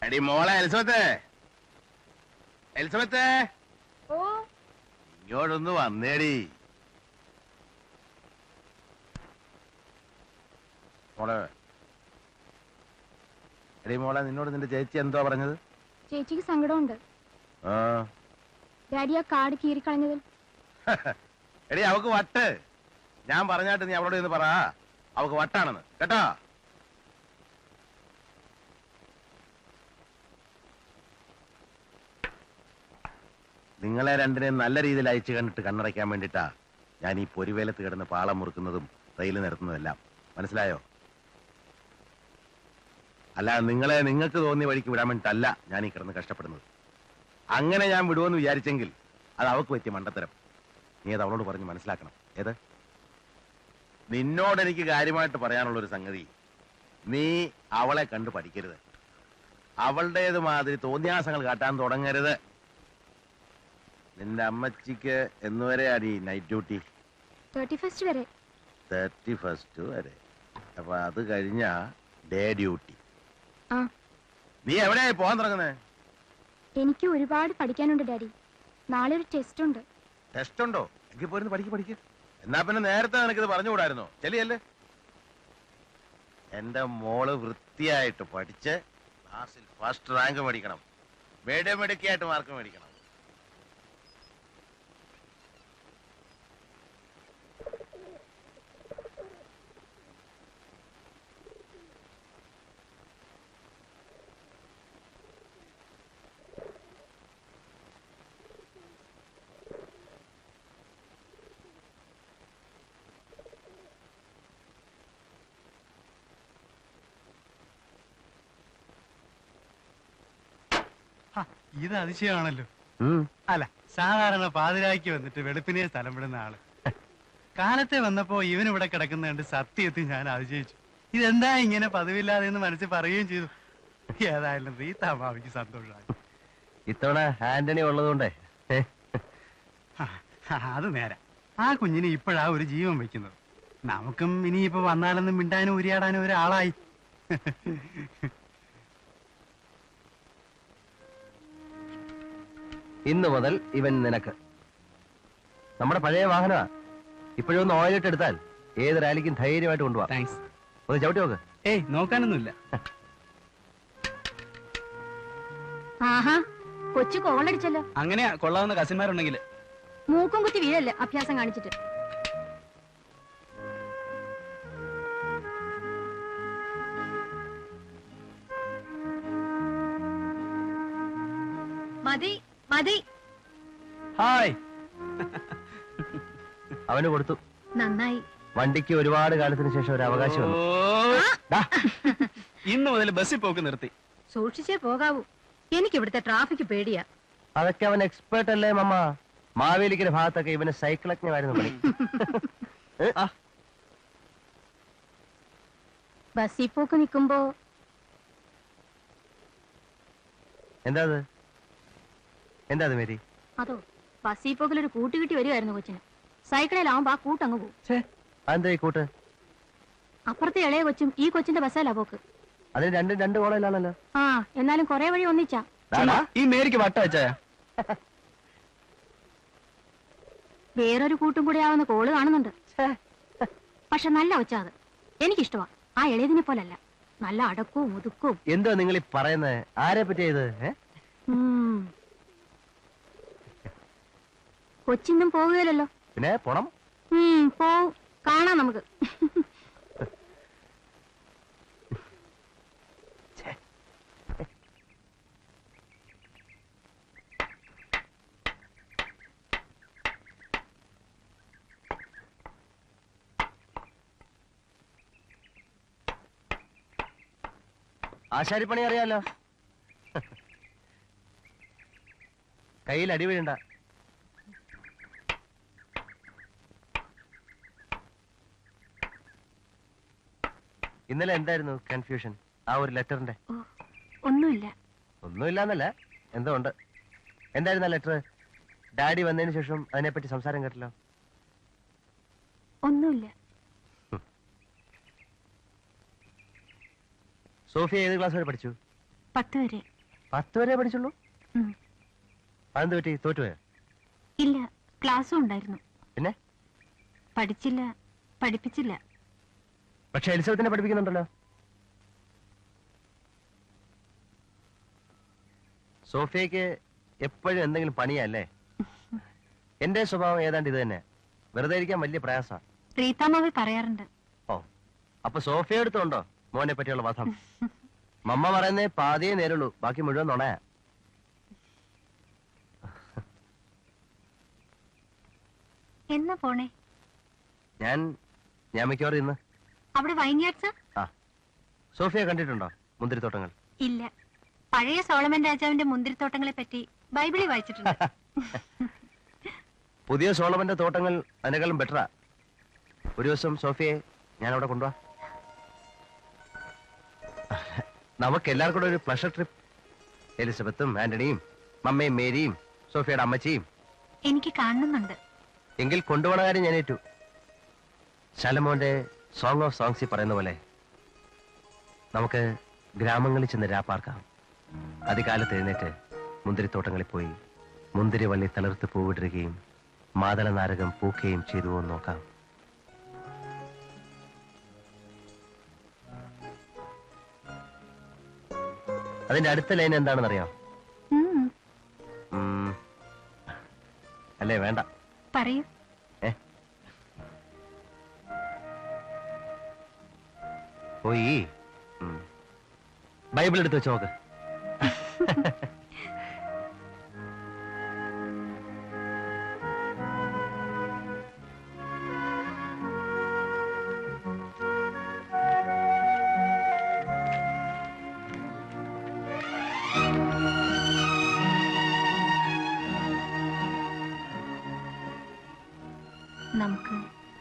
എടി മോളെ Elizabeth, Elizabeth ഓ ഇങ്ങോട്ടൊന്ന് വന്നേടി. മോളെ, എടി മോളെ, നിന്നോട് നിന്റെ ചേച്ചി എന്തോ പറഞ്ഞത്? ചേച്ചിക്ക് സങ്കടമുണ്ട്. ഡാഡി ആ കാർഡ് കീറിക്കളഞ്ഞതിൽ. എടി അവക്ക് വട്ട്. ഞാൻ പറഞ്ഞാട്ട് നീ അവളോട് എന്ന് പറ അവക്ക് വട്ടാണെന്ന്, കേട്ടോ? നിങ്ങളെ രണ്ടിനെയും നല്ല രീതിയിൽ അയച്ചു കണ്ടിട്ട് കണ്ണടയ്ക്കാൻ വേണ്ടിട്ടാ ഞാൻ ഈ പൊരിവേലത്ത് കിടന്ന് പാളം മുറുക്കുന്നതും റെയിൽ നിരത്തുന്നതെല്ലാം. മനസ്സിലായോ? അല്ല, നിങ്ങളെ നിങ്ങൾക്ക് തോന്നിയ വഴിക്ക് വിടാൻ വേണ്ടിട്ടല്ല ഞാൻ ഈ കിടന്ന് കഷ്ടപ്പെടുന്നത്. അങ്ങനെ ഞാൻ വിടുമെന്ന് വിചാരിച്ചെങ്കിൽ അത് അവക്ക് പറ്റിയ മണ്ടത്തരം. നീ അത് അവളോട് പറഞ്ഞ് മനസ്സിലാക്കണം. ഏത്? നിന്നോട് എനിക്ക് കാര്യമായിട്ട് പറയാനുള്ളൊരു സംഗതി, നീ അവളെ കണ്ടു പഠിക്കരുത്. അവളുടേത് മാതിരി തോന്നിയാസങ്ങൾ കാട്ടാൻ തുടങ്ങരുത്. നിന്റെ അമ്മച്ചിക്ക് എന്നുവരെ അടി നൈറ്റ് ഡ്യൂട്ടി? 31 വരെ. 31 വരെ. അപ്പൊ അത് കഴിഞ്ഞാ ഡേ ഡ്യൂട്ടി. നീ എവിടെയായി പോകാൻ തുടങ്ങുന്നേ? എനിക്ക് ഒരുപാട് പഠിക്കാനുണ്ട് ഡാഡി. നാളെ ഒരു ടെസ്റ്റ് ഉണ്ട്. ടെസ്റ്റ് ഉണ്ടോ? എങ്കിൽ പോരുന്ന് പഠിക്ക്. എന്നാ പിന്നെ നേരത്തെ നിനക്കിത് പറഞ്ഞുകൂടായിരുന്നോ? ചെല്ലിയല്ലേ. എന്റെ മോള് വൃത്തിയായിട്ട് പഠിച്ച് ക്ലാസ്സിൽ ഫസ്റ്റ് റാങ്ക് മേടിക്കണം. മിടുക്കിയായിട്ട് മാർക്ക് മേടിക്കണം. ഇത് അതിശയമാണല്ലോ. അല്ല, സാധാരണ പാതിരാക്കി വന്നിട്ട് വെളുപ്പിനെ സ്ഥലം വിടുന്ന ആള് കാലത്തെ വന്നപ്പോ ഇവനിവിടെ കിടക്കുന്ന കണ്ട് സത്യത്തിൽ ഞാൻ അതിശയിച്ചു. ഇതെന്താ ഇങ്ങനെ പതിവില്ലാതെ എന്ന് മനസ്സിൽ പറയുകയും ചെയ്തു. ഏതായാലും റീത്ത ഭാവിക്ക് സന്തോഷമായി. ഇത്തവണ ആന്റണി ഉള്ളതുകൊണ്ടേ. അത് നേരെ. ആ കുഞ്ഞിന് ഇപ്പോഴാ ഒരു ജീവൻ വെക്കുന്നത്. നമുക്കും ഇനിയിപ്പോ വന്നാലൊന്നും മിണ്ടാനും ഉരിയാടാനും ഒരാളായി. ഇന്നു മുതൽ ഇവൻ നിനക്ക്. നമ്മുടെ പഴയ വാഹനമാ. ഇപ്പോഴൊന്ന് ഓയിലിട്ട് എടുത്താൽ ഏത് റാലിക്കും ധൈര്യമായിട്ട് കൊണ്ടുപോവാം. താങ്ക്സ്. ഒന്ന് ചവിട്ടി നോക്ക്. ഏയ്, നോക്കാനൊന്നുമില്ല. ആഹാ, കൊച്ചു കോളടിച്ചല്ലോ. അങ്ങനെയാ കൊള്ളാവുന്ന കസിന്മാരുണ്ടെങ്കിൽ. മൂക്കും കുത്തി വീഴല്ലേ അഭ്യാസം കാണിച്ചിട്ട്. മതി മതി. ഹായ്. അവന് കൊടുത്തു. നന്നായി. വണ്ടിക്ക് ഒരുപാട് കാലത്തിന് ശേഷം ഒരു അവകാശം വന്നു. ഇന്ന് മുതൽ ബസ്സിൽ പോക്ക് നിർത്തി. സൂക്ഷിച്ചേ പോകാവൂ. എനിക്ക് ഇവിടുത്തെ ട്രാഫിക് പേടിയാ. അതൊക്കെ അവൻ എക്സ്പേർട്ട് അല്ലേ മമ്മ. മാവേലിക്കര ഭാഗത്തൊക്കെ ഇവന് സൈക്കിളജ്ഞമായിരുന്നു പണി. ബസ്സിൽ പോക്ക് നിൽക്കുമ്പോ എന്താ മേരി? അതോ, ബസ്സിൽ പോക്കിലൊരു കൂട്ടുകിട്ടി വരുമായിരുന്നു കൊച്ചിന്. സൈക്കിളിലാവുമ്പോ ആ കൂട്ടങ്ങ് പോകും. അതെന്താ ഈ കൂട്ട്? അപ്പുറത്തെ ഇളയ കൊച്ചും ഈ കൊച്ചിന്റെ ബസ്സല്ല പോക്ക്. അതിന് രണ്ടും രണ്ട് കോളയിലാണല്ലോ. ആ, എന്നാലും കൊറേ വഴി ഒന്നിച്ചാ. ഈ മേരിക്ക് വട്ട വെച്ചാ വേറൊരു കൂട്ടും കൂടെ ആവുന്ന കോള് കാണുന്നുണ്ട്. പക്ഷെ നല്ല ഒച്ചാ അത്. എനിക്കിഷ്ടമാ. ആ ഇളയതിനെ പോലല്ല. നല്ല അടക്കവും ഒതുക്കവും. എന്തോ നിങ്ങൾ ഈ പറയുന്നത്? ആരെ പറ്റിയ ഇത്? കൊച്ചിന്നും പോകുകയല്ലോ. പിന്നെ പോണം. പോവും. കാണാം നമുക്ക്. ആശാരിപ്പണി അറിയാലോ. കയ്യിൽ അടി വീഴണ്ട. ഇന്നലെ എന്തായിരുന്നു കൺഫ്യൂഷൻ ആ ഒരു ലെറ്ററിന്റെ? ഒന്നുമില്ലാന്നല്ല, എന്തോ ഉണ്ട്. എന്തായിരുന്നു ആ ലെറ്റർ? ഡാഡി വന്നതിന് ശേഷം അതിനെപ്പറ്റി സംസാരം കേട്ടല്ലോ. ഒന്നുമില്ല. സോഫിയ ഏത് ക്ലാസ് വരെ പഠിച്ചു? 10 വരെ. 10 വരെ പഠിച്ചുള്ളൂ? ഉം. അതെന്ത് പറ്റി? തോറ്റുപോയോ? ഇല്ല, ക്ലാസ്സും ഉണ്ടായിരുന്നു. പിന്നെ? പഠിച്ചില്ല, പഠിപ്പിച്ചില്ല. പക്ഷെ എലിസബത്തിനെ പഠിപ്പിക്കുന്നുണ്ടല്ലോ. സോഫിയക്ക് എപ്പോഴും എന്തെങ്കിലും പണിയല്ലേ? എന്റെ സ്വഭാവം ഏതാണ്ട് ഇത് തന്നെ. വെറുതെ ഇരിക്കാൻ വലിയ പ്രയാസ. റീതാമാവി പറയാറുണ്ട്. ഓ, അപ്പൊ സോഫിയ എടുത്തോണ്ടോ മോനെ പറ്റിയുള്ള വധം? മമ്മ പറയുന്നേ പാതിയേ നേരുള്ളൂ, ബാക്കി മുഴുവൻ നുണയാ. എന്നാ പോണേ? ഞാൻ മിക്കവാറും ഇന്ന്. അവിടെ വൈൻയാർഡ്സ്? ആ, സോഫിയ കണ്ടിട്ടുണ്ടോ മുന്തിരിത്തോട്ടങ്ങൾ? ഇല്ല. പഴയ സോളമൻ രാജാവിന്റെ മുന്തിരിത്തോട്ടങ്ങളെ പറ്റി ബൈബിളിൽ വായിച്ചിട്ടുണ്ട്. പുതിയ സോളമന്റെ തോട്ടങ്ങൾ അതിനേക്കാളും ബെറ്ററാ. ഒരു ദിവസം സോഫിയെ ഞാൻ അവിടെ കൊണ്ടുപോവാ. നമുക്ക് എല്ലാവർക്കും കൂടെ ഒരു പ്ലഷർ ട്രിപ്പ്. എലിസബത്തും ആന്റണിയും മമ്മയും മേരിയും സോഫിയയുടെ അമ്മച്ചിയും. എനിക്ക് കാണുന്നുണ്ട്. എങ്കിൽ കൊണ്ടുപോണ കാര്യം ഞാൻ ഏറ്റു. ശലമോന്റെ സോങ് ഓഫ് സോങ്സിൽ പറയുന്ന പോലെ നമുക്ക് ഗ്രാമങ്ങളിൽ ചെന്ന് രാപ്പാർക്കാം. അതികാലത്ത് എഴുന്നേറ്റ് മുന്തിരിത്തോട്ടങ്ങളിൽ പോയി മുന്തിരി വള്ളി തളിർത്ത് പൂവിടുകയും മാതള നാരകം പൂക്കുകയും ചെയ്തുവോ നോക്കാം. അതിന്റെ അടുത്ത ലൈൻ എന്താണെന്നറിയാം? അല്ലേ? വേണ്ട, പറയൂ. പോയി ബൈബിൾ എടുത്ത് വെച്ച് നോക്ക്. നമുക്ക്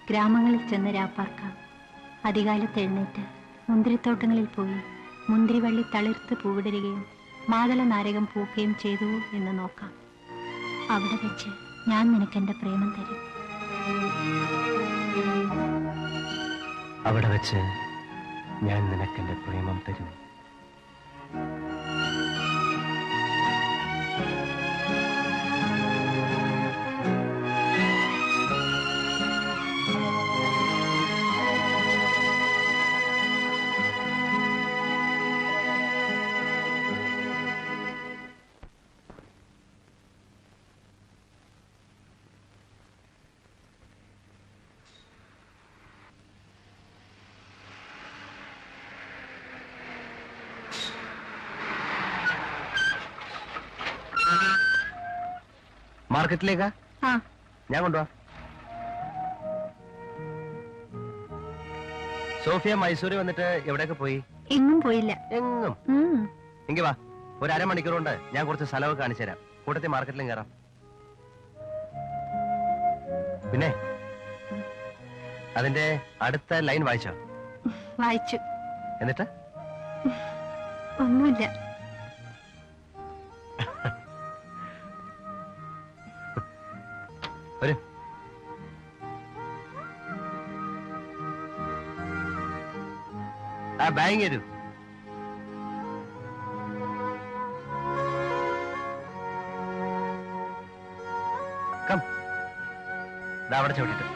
ഗ്രാമങ്ങളിൽ ചെന്ന് രാപ്പാർക്കാം. അതികാലത്ത് എഴുന്നേറ്റ് മുന്തിരിത്തോട്ടങ്ങളിൽ പോയി മുന്തിരിവള്ളി തളിർത്ത് പൂവിടരുകയും മാതള നാരകം പൂക്കുകയും ചെയ്തു എന്ന് നോക്കാം. അവിടെ വെച്ച് ഞാൻ നിനക്ക് എന്റെ പ്രേമം തരും. അവിടെ വെച്ച് ഞാൻ നിനക്ക് എന്റെ പ്രേമം തരും. മാർക്കറ്റിലേക്കാ? ആ, ഞാൻ കൊണ്ടുപോവാ. സോഫിയ മൈസൂരിൽ വന്നിട്ട് എവിടെയൊക്കെ പോയി? എങ്ങും പോയില്ല. എങ്ങും? എങ്കി വാ, ഒരു അരമണിക്കൂർ കൊണ്ട് ഞാൻ കുറച്ച് സ്ഥലമൊക്കെ കാണിച്ചു തരാം. കൂട്ടത്തിൽ മാർക്കറ്റിലും കയറാം. പിന്നെ അതിന്റെ അടുത്ത ലൈൻ വായിച്ചോ? വായിച്ചു. എന്നിട്ട്? ഒന്നുമില്ല. വരൂ. ആ ബാങ്ക് വരൂ. കം. അവിടെ ചവിട്ടിട്ട്